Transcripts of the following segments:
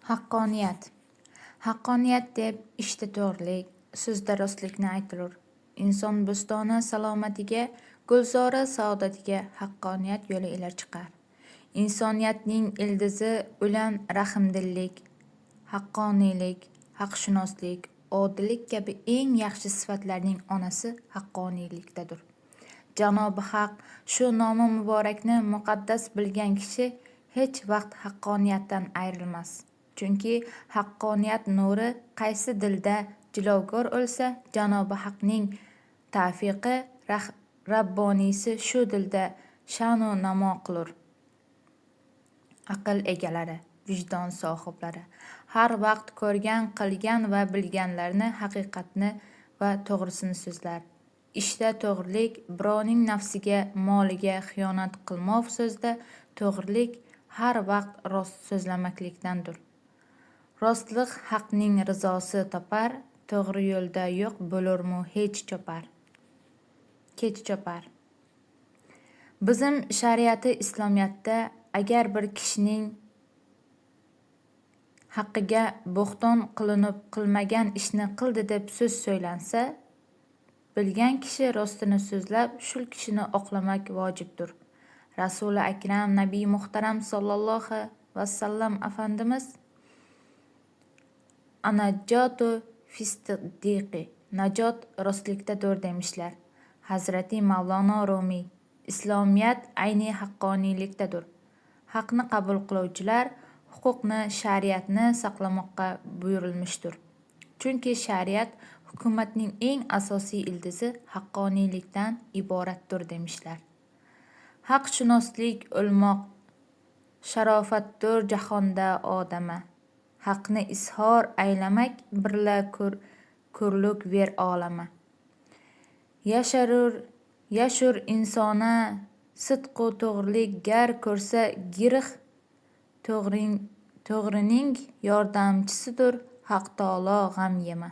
Haqqoniyat. Haqqoniyat deb ishda to'g'rilik, so'zda rostlikni aytilur. Inson bo'stoni salomatiga, gulzori saodatiga haqqoniyat yo'li ila chiqar. Insoniyatning ildizi ulan rahmdillik, haqqoniylik, haqshunoslik, odillik kabi eng yaxshi sifatlarning onasi haqqoniylikdadir. Janobi Haq shu nomi muborakni muqaddas bilgan kishi hech vaqt haqqoniyatdan ayrilmas. Chunki haqqoniyat nuri qaysi dilda jilovgor o'lsa, Janobi Haqning tavfiqi rabboniysi shu dilda sha'nu namo qilur. Aql egalari, vijdon sohiblari har vaqt ko'rgan, qilgan va bilganlarni, haqiqatni va to'g'risini so'zlar. Ishda to'g'rilik, birovning nafsiga, moliga xiyonat qilmoq so'zda to'g'rilik har vaqt rost so'zlamaklikdandir. Rostlik haqning rizosi topar, to'g'ri yo'lda yo'q bo'lurmu hech chopar. Kech chopar. Bizim shariati islomiyatda agar bir kishining haqqiga bo'xton qilinib qilmagan ishni qildi deb so'z so'ylansa, bilgan kishi rostini so'zlab, shul kishini oqlamak vojibdir. Rasuli akram Nabiy muhtaram sallallohu vasallam afandimiz Anajjotu fisdiqi, najot rostlikdadir demişlar. Hazrati Mavlono Rumiy Islomiyat ayni haqqoniylikdadir. Haqni qabul qiluvchilar huquqni, shariatni saqlamoqqa buyurilmishdir. Chunki shariat hukumatning eng asosiy ildizi haqqoniylikdan iboratdir demişlar. Haqshunoslik o'lmoq sharofatdir jahonda odama. Haqni izhor aylamak birla ko'rlik ver olama. Yashur insona sidqu to'g'rilik gar ko'rsa girih to'g'rining yordamchisidir Haq taolo g'am yema.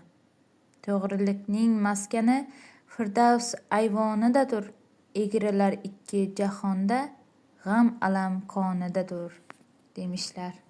To'g'rilikning maskani Firdavs ayvonidadir. Egrilar ikki jahonda g'am alam qonidadir demişlar.